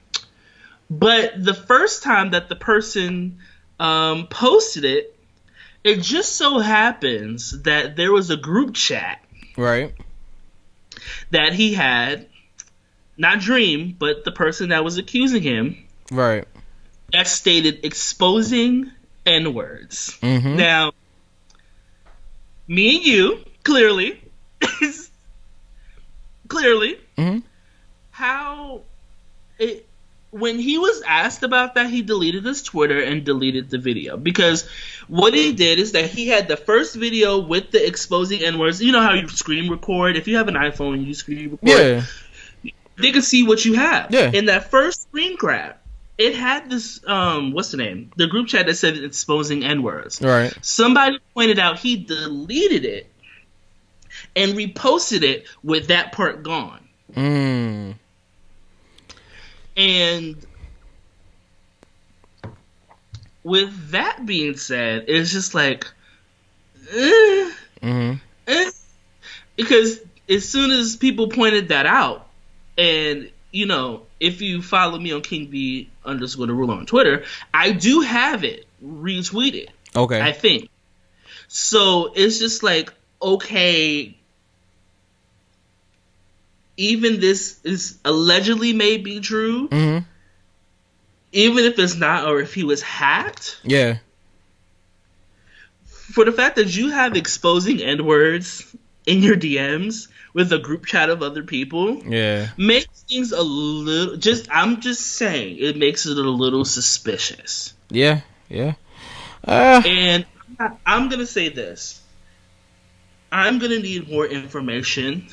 But the first time that the person posted it, it just so happens that there was a group chat, right, that he had, not Dream, but the person that was accusing him, right, that stated exposing N-words. Now, me and you, clearly, how it. When he was asked about that, he deleted his Twitter and deleted the video. Because what he did is that he had the first video with the exposing N-words. You know how you screen record? If you have an iPhone, you screen record. Yeah. They can see what you have. Yeah. In that first screen grab, it had this, what's the name? The group chat that said exposing N-words. Right. Somebody pointed out he deleted it and reposted it with that part gone. And with that being said, it's just like, because as soon as people pointed that out, and you know, if you follow me on KingB_the_ruler on Twitter, I do have it retweeted. Okay, I think so. It's just like, okay. Even this is allegedly may be true, even if it's not, or if he was hacked. Yeah. For the fact that you have exposing N-words in your DMs with a group chat of other people, makes things a little. I'm just saying, it makes it a little suspicious. Yeah. And I'm gonna say this. I'm gonna need more information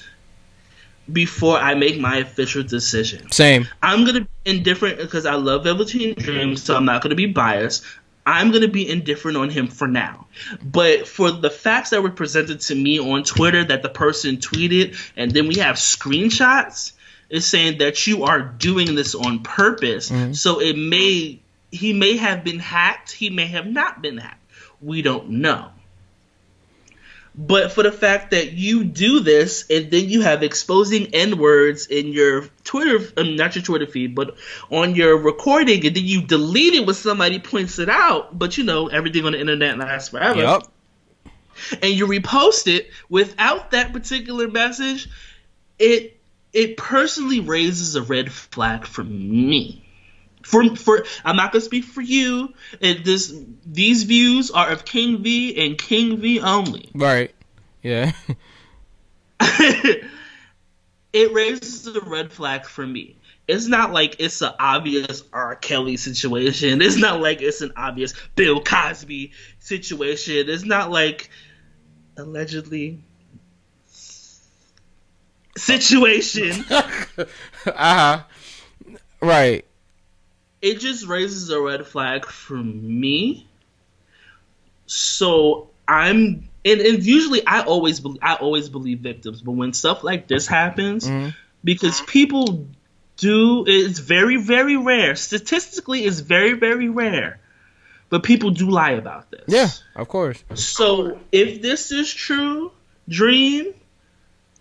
before I make my official decision. Same. I'm going to be indifferent because I love Velveteen Dream, so I'm not going to be biased. I'm going to be indifferent on him for now. But for the facts that were presented to me on Twitter that the person tweeted, and then we have screenshots, is saying that you are doing this on purpose. Mm-hmm. So he may have been hacked. He may have not been hacked. We don't know. But for the fact that you do this and then you have exposing N-words in your Twitter, not your Twitter feed, but on your recording, and then you delete it when somebody points it out, but everything on the internet lasts forever. Yep. And you repost it without that particular message, it personally raises a red flag for me. For I'm not gonna speak for you. These views are of King V and King V only. Right. Yeah. It raises a red flag for me. It's not like it's an obvious R. Kelly situation. It's not like it's an obvious Bill Cosby situation. It's not like allegedly situation. Right. It just raises a red flag for me. So and usually I always believe victims, but when stuff like this happens, because people it's very, very rare. Statistically, it's very, very rare, but people do lie about this. Yeah, of course. So if this is true, Dream,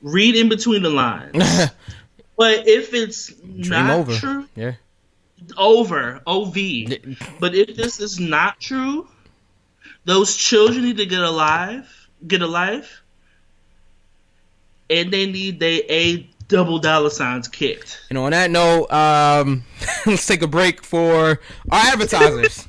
read in between the lines. But if it's not true, yeah. Over, OV. But if this is not true, those children need to get a life, and they need their double dollar signs kicked. And on that note, let's take a break for our advertisers.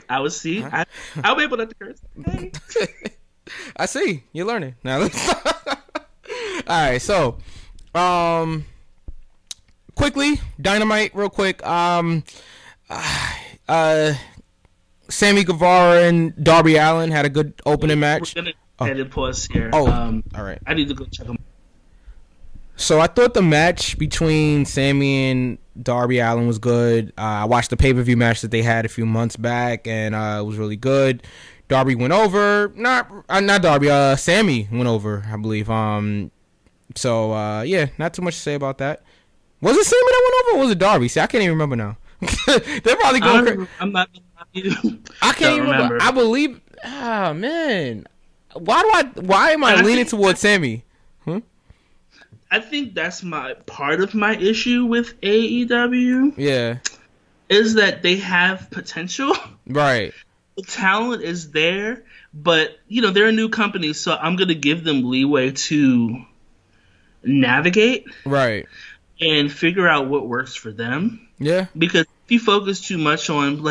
I was I'll be able to curse. Hey. I see. You're learning. Now alright, so quickly, Dynamite, real quick. Sammy Guevara and Darby Allin had a good opening match. We're gonna edit pause here. Alright. I need to go check them. So I thought the match between Sammy and Darby Allin was good. I watched the pay-per-view match that they had a few months back, and it was really good. Darby went over. Not Darby. Sammy went over, I believe. Yeah, not too much to say about that. Was it Sammy that went over, or was it Darby? See, I can't even remember now. They're probably going crazy. I'm not. I can't even remember. I believe. Ah, man. Why am I leaning towards Sammy? I think that's part of my issue with AEW. Yeah. Is that they have potential. Right. The talent is there, but they're a new company, so I'm gonna give them leeway to navigate. Right. And figure out what works for them. Yeah. Because if you focus too much on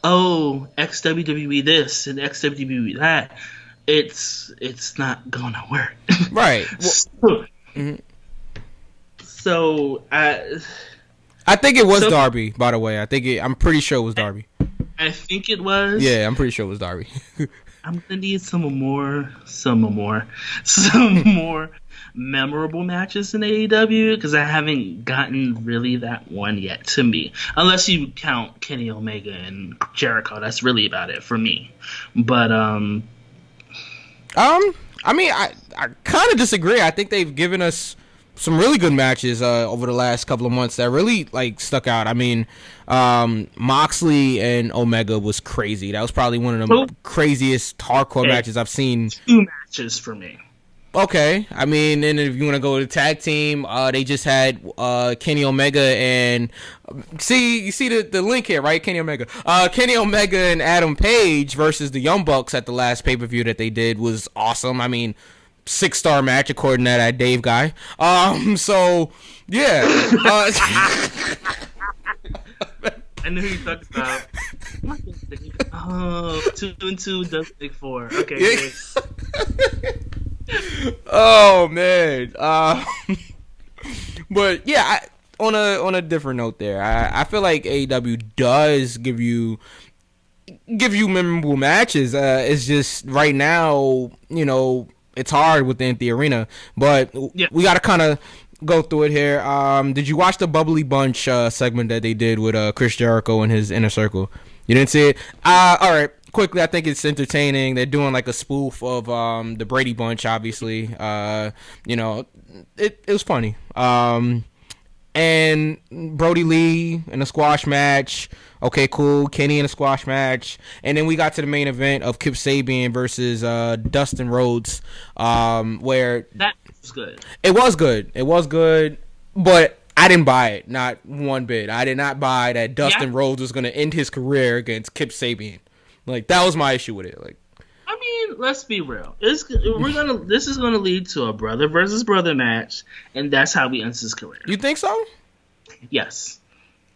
ex-WWE this and ex-WWE that, it's not gonna work. Right. So I think it was Darby, by the way. I'm pretty sure it was Darby. I think it was. Yeah, I'm pretty sure it was Darby. I'm gonna need some more memorable matches in AEW because I haven't gotten really that one yet to me. Unless you count Kenny Omega and Jericho, that's really about it for me. But I mean, I kind of disagree. I think they've given us some really good matches over the last couple of months that really stuck out. I mean, Moxley and Omega was crazy. That was probably one of the craziest hardcore matches I've seen. 2 matches for me. Okay, I mean, and if you want to go to the tag team, they just had Kenny Omega and you see the link here, right? Kenny Omega and Adam Page versus the Young Bucks at the last pay-per-view that they did was awesome. I mean, 6-star match according to that Dave guy. So yeah. I knew who you talked about. 2 and 2 does make 4. Okay. Oh man. But yeah, on a different note there, I feel like AEW does give you memorable matches. It's just right now, it's hard within the arena, but we got to kind of go through it here. Did you watch the Bubbly Bunch segment that they did with Chris Jericho and his Inner Circle? You didn't see it? All right. Quickly, I think it's entertaining. They're doing like a spoof of the Brady Bunch, obviously. It was funny. And Brody Lee in a squash match. Okay, cool. Kenny in a squash match. And then we got to the main event of Kip Sabian versus Dustin Rhodes, where that was good. It was good, but I didn't buy it, not one bit. I did not buy that Dustin Rhodes was going to end his career against Kip Sabian. Like, that was my issue with it. Like, I mean, let's be real. This is gonna lead to a brother versus brother match, and that's how he ends his career. You think so? Yes.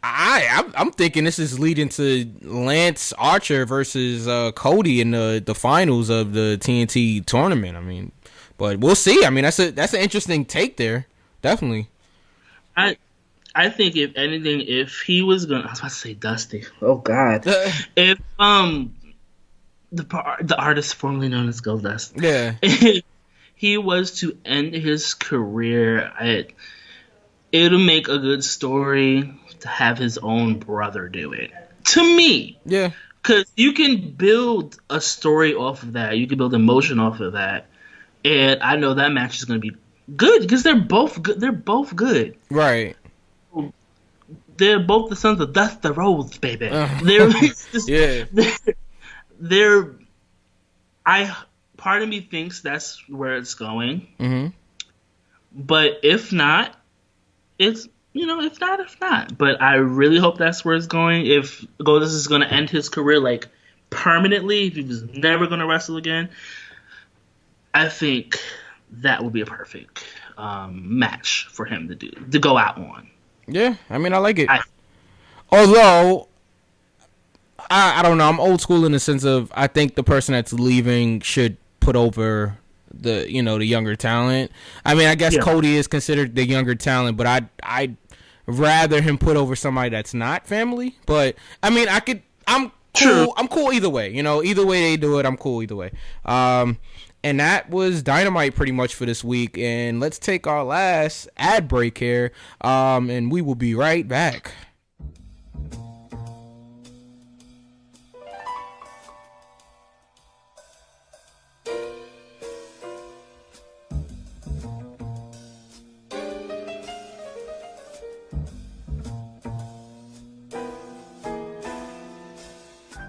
I'm thinking this is leading to Lance Archer versus Cody in the finals of the TNT tournament. I mean, but we'll see. I mean, that's an interesting take there. Definitely. I think if anything, if he was gonna, I was about to say Dusty. Oh God. If the artist formerly known as Goldust, if he was to end his career, it'll make a good story to have his own brother do it. To me, because you can build a story off of that, you can build emotion off of that, and I know that match is going to be good because they're both good. They're both good, right? They're both the sons of Dust the Rhodes, baby. Part of me thinks that's where it's going. Mm-hmm. But if not, if not. But I really hope that's where it's going. If Goldust is going to end his career like permanently, if he was never going to wrestle again, I think that would be a perfect match for him to go out on. Yeah, I mean, I like it. Although, I don't know. I'm old school in the sense of I think the person that's leaving should put over the younger talent. I mean, I guess Cody is considered the younger talent, but I'd rather him put over somebody that's not family. But I mean, I'm cool. True. I'm cool either way. Either way they do it, I'm cool either way. And that was Dynamite pretty much for this week. And let's take our last ad break here. And we will be right back.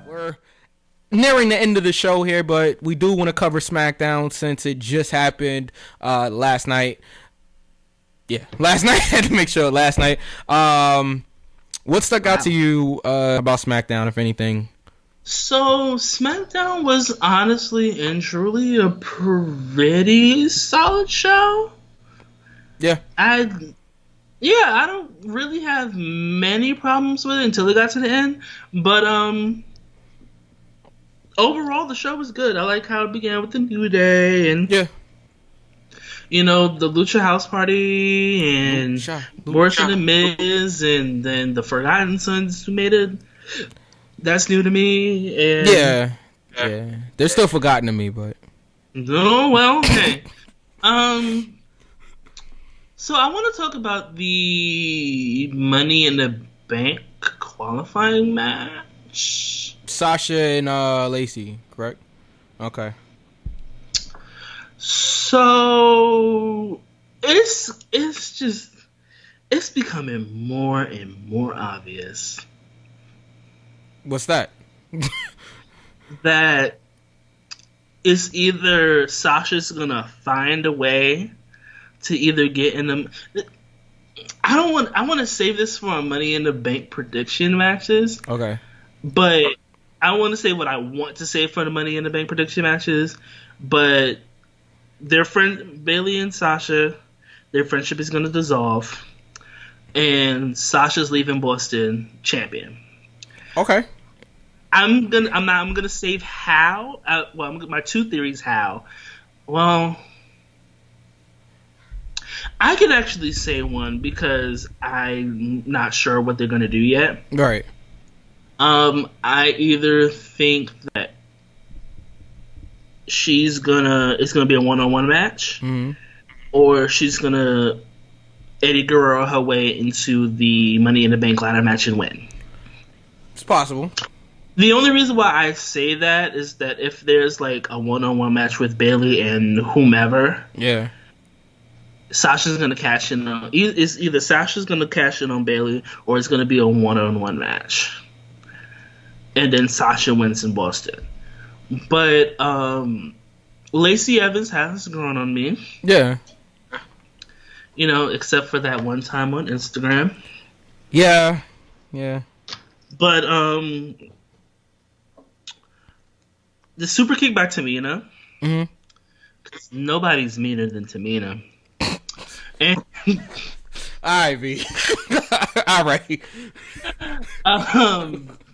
We're nearing the end of the show here, but we do want to cover SmackDown since it just happened last night. Yeah, last night. I had to make sure last night. What stuck out to you about SmackDown, if anything? So SmackDown was honestly and truly a pretty solid show. Yeah. I don't really have many problems with it until it got to the end, but overall the show was good. I like how it began with the New Day and the Lucha House Party and Morris and the Miz, and then the Forgotten Sons who made it. That's new to me. And yeah, they're still forgotten to me, but okay. So I want to talk about the Money in the Bank qualifying match. Sasha and Lacey, correct? Okay. So it's becoming more and more obvious. What's that? That it's either Sasha's gonna find a way to either get in them. I want to save this for our Money in the Bank prediction matches. Okay. But I want to say what I want to say for the Money in the Bank prediction matches. But their friend Bayley and Sasha, their friendship is going to dissolve, and Sasha's leaving Boston champion. Okay. I'm gonna save how. My two theories how. Well, I could actually say one because I'm not sure what they're going to do yet. Right. I either think that it's gonna be a one-on-one match, or she's gonna Eddie Guerrero her way into the Money in the Bank ladder match and win. It's possible. The only reason why I say that is that if there's like a one-on-one match with Bayley and whomever, yeah, Sasha's gonna cash in. It's either Sasha's gonna cash in on Bayley, or it's gonna be a one-on-one match, and then Sasha wins in Boston. But Lacey Evans has grown on me. Yeah. You know, except for that one time on Instagram. Yeah. Yeah. But the super kick by Tamina. Nobody's meaner than Tamina. And Alright, V. Alright.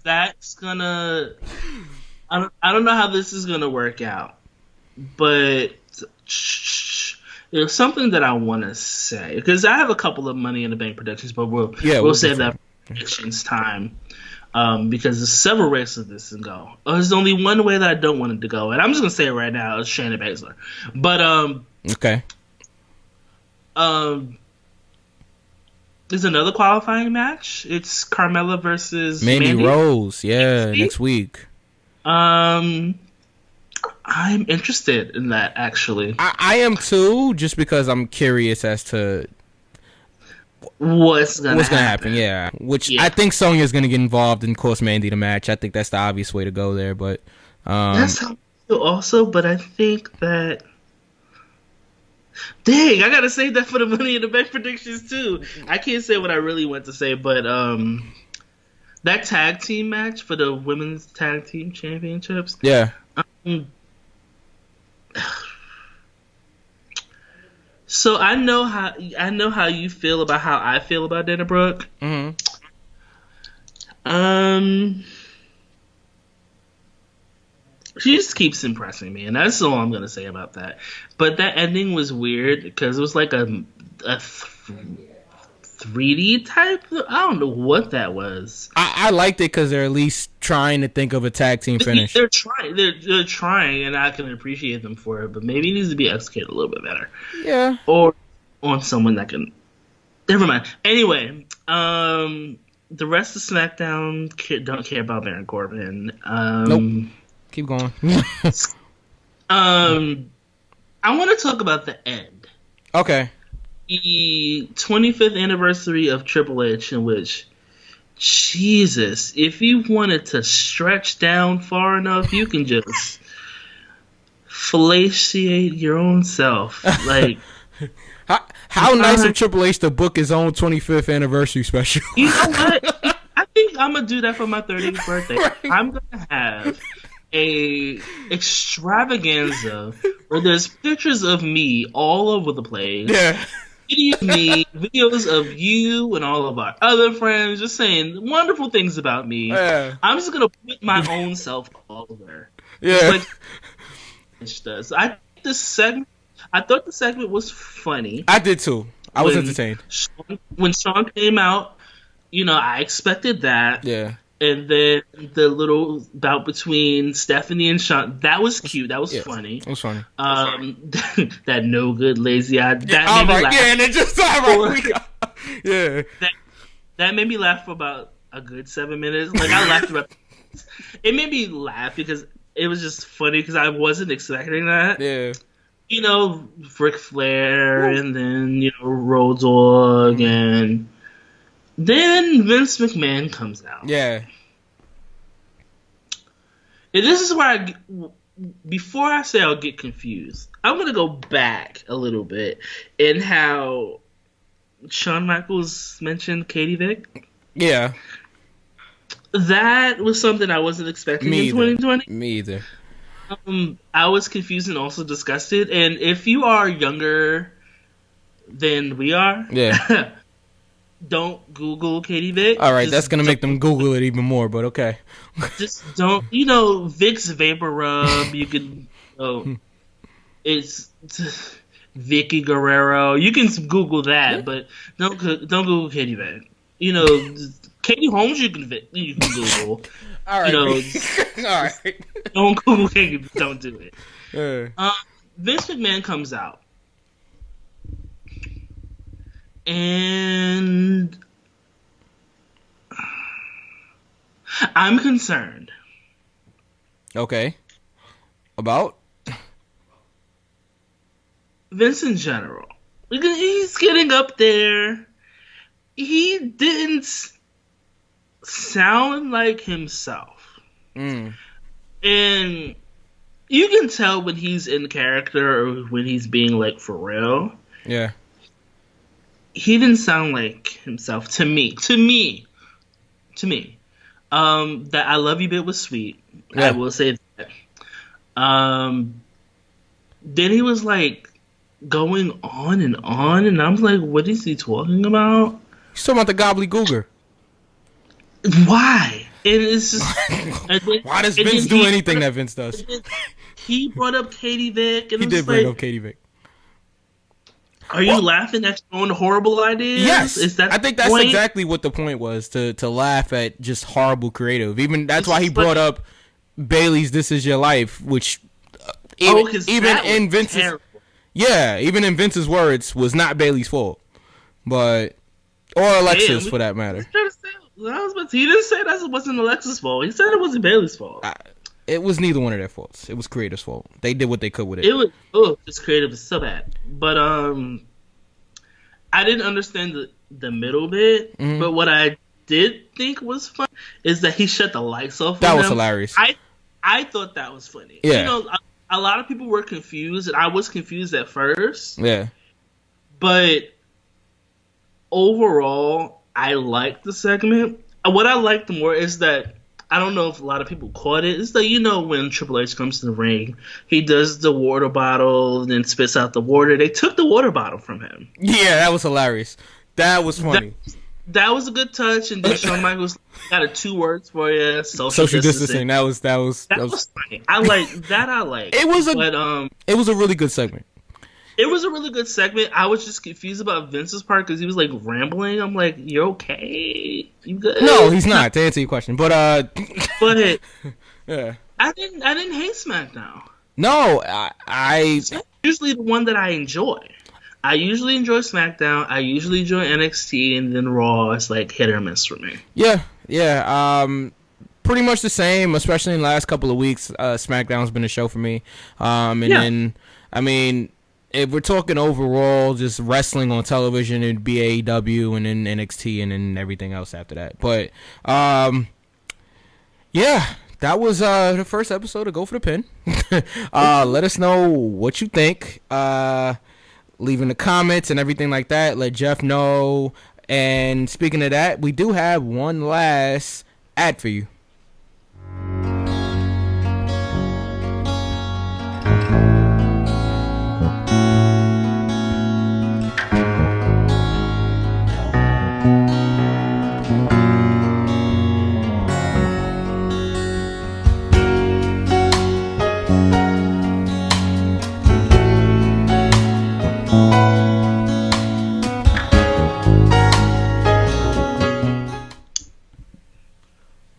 That's gonna. I don't know how this is gonna work out, but there's something that I want to say because I have a couple of Money in the Bank predictions, but we'll save that for predictions time because there's several ways of this to go. There's only one way that I don't want it to go, and I'm just gonna say it right now: it's Shayna Baszler. But okay. There's another qualifying match. It's Carmella versus Mandy Rose. Yeah, next week. I'm interested in that, actually. I am too, just because I'm curious as to what's gonna happen. Yeah, I think Sonya's gonna get involved and cost Mandy the match. I think that's the obvious way to go there, but that's how I feel also. But I think that, dang, I gotta save that for the Money in the Bank predictions too. I can't say what I really want to say, but that tag team match for the women's tag team championships. Yeah. So I know how you feel about how I feel about Dana Brooke. She just keeps impressing me, and that's all I'm gonna say about that. But that ending was weird because it was like a 3D type. I don't know what that was. I liked it because they're at least trying to think of a tag team finish. They're trying. They're trying, and I can appreciate them for it. But maybe it needs to be executed a little bit better. Yeah. Or on someone that can. Never mind. Anyway, the rest of SmackDown don't care about Baron Corbin. Nope. Keep going. I want to talk about the end. Okay. The 25th anniversary of Triple H, in which, Jesus, if you wanted to stretch down far enough, you can just fellatiate your own self. Like, how nice of Triple H to book his own 25th anniversary special. You know what? I think I'm gonna do that for my 30th birthday. Right. I'm gonna have a extravaganza where there's pictures of me all over the place. Yeah. Videos of you and all of our other friends just saying wonderful things about me. Yeah. I'm just gonna put my own self all over. Yeah. Like it does. I thought the segment was funny. I did too. I was entertained. When Sean came out, you know, I expected that. Yeah. And then the little bout between Stephanie and Sean, that was cute. That was funny. It was funny. That no good lazy eye. That made me laugh. Yeah, and it just yeah. That made me laugh for about a good 7 minutes. Like I laughed about. It made me laugh because it was just funny because I wasn't expecting that. Yeah. You know, Ric Flair, and then Road Dogg, and then Vince McMahon comes out. Yeah. And this is where before I say I'll get confused, I'm going to go back a little bit in how Shawn Michaels mentioned Katie Vick. Yeah. That was something I wasn't expecting in 2020. Me either. I was confused and also disgusted. And if you are younger than we are, yeah. Don't Google Katie Vick. All right, that's going to make them Google it even more, but okay. Just don't, Vicks Vapor Rub, you could, Vicky Guerrero. You can Google that, Yeah. but don't Google Katie Beck. You know, Katie Holmes. You can Google. All You right. know, All right. don't Google Katie. Don't do it. Yeah. Vince McMahon comes out, and I'm concerned. Okay. About? Vince in general. Because he's getting up there. He didn't sound like himself. Mm. And you can tell when he's in character or when he's being like for real. Yeah. He didn't sound like himself to me. That I Love You bit was sweet. Yeah. I will say that. Then he was like going on, and I'm like, what is he talking about? He's talking about the gobbledygooker. Why? And it's just Why does Vince do anything that Vince does? He brought up Katie Vick, and He did bring up Katie Vick. Are you laughing at your own horrible ideas? Yes, Is that I think that's point? exactly what the point was, to laugh at just horrible creative. Even that's why he brought up Bailey's "This Is Your Life," which even in Vince's even in Vince's words was not Bailey's fault, or Alexa's for that matter. He didn't say that wasn't Alexa's fault. He said it wasn't Bailey's fault. It was neither one of their faults. It was creative's fault. They did what they could with it. It was just creative is so bad. But I didn't understand the middle bit. Mm-hmm. But what I did think was fun is that he shut the lights off. That was hilarious. I thought that was funny. Yeah. You know, a lot of people were confused, and I was confused at first. Yeah. But overall, I liked the segment. What I liked more is that, I don't know if a lot of people caught it. It's that, you know, when Triple H comes to the ring, he does the water bottle, then spits out the water. They took the water bottle from him. Yeah, that was hilarious. That was funny. That was a good touch. And then Shawn Michaels got 2 words for you: social distancing. That was funny. I like. It was a really good segment. It was a really good segment. I was just confused about Vince's part because he was like rambling. I'm like, "You're okay? You good?" No, he's not. To answer your question, but yeah, I didn't hate SmackDown. No, I usually the one that I enjoy. I usually enjoy SmackDown. I usually enjoy NXT, and then Raw is like hit or miss for me. Yeah. Pretty much the same, especially in the last couple of weeks. SmackDown's been a show for me. Then, I mean, if we're talking overall, just wrestling on television, it'd be AEW and then NXT and then everything else after that. But, yeah, that was the first episode of Go for the Pin. Let us know what you think. Leave in the comments and everything like that. Let Jeff know. And speaking of that, we do have one last ad for you.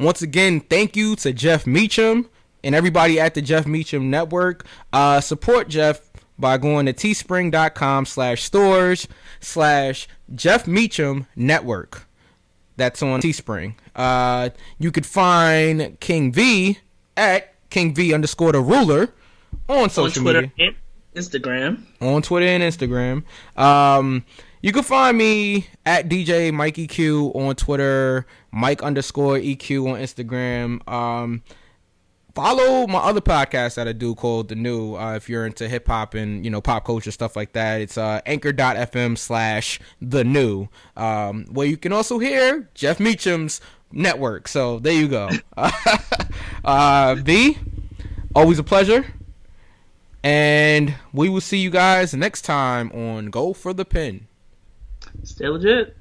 Once again, thank you to Jeff Meacham and everybody at the Jeff Meacham Network. Support Jeff by going to teespring.com/stores/Jeff Meacham Network. That's on Teespring. You could find King V at King V_the ruler on social media. And Instagram. On Twitter and Instagram. You can find me at DJ Mike EQ on Twitter, Mike_EQ on Instagram. Follow my other podcast that I do called The New. If you're into hip hop and, you know, pop culture, stuff like that, it's anchor.fm/The New, where you can also hear Jeff Meacham's network. So there you go. V, always a pleasure. And we will see you guys next time on Go for the Pin. Stay legit.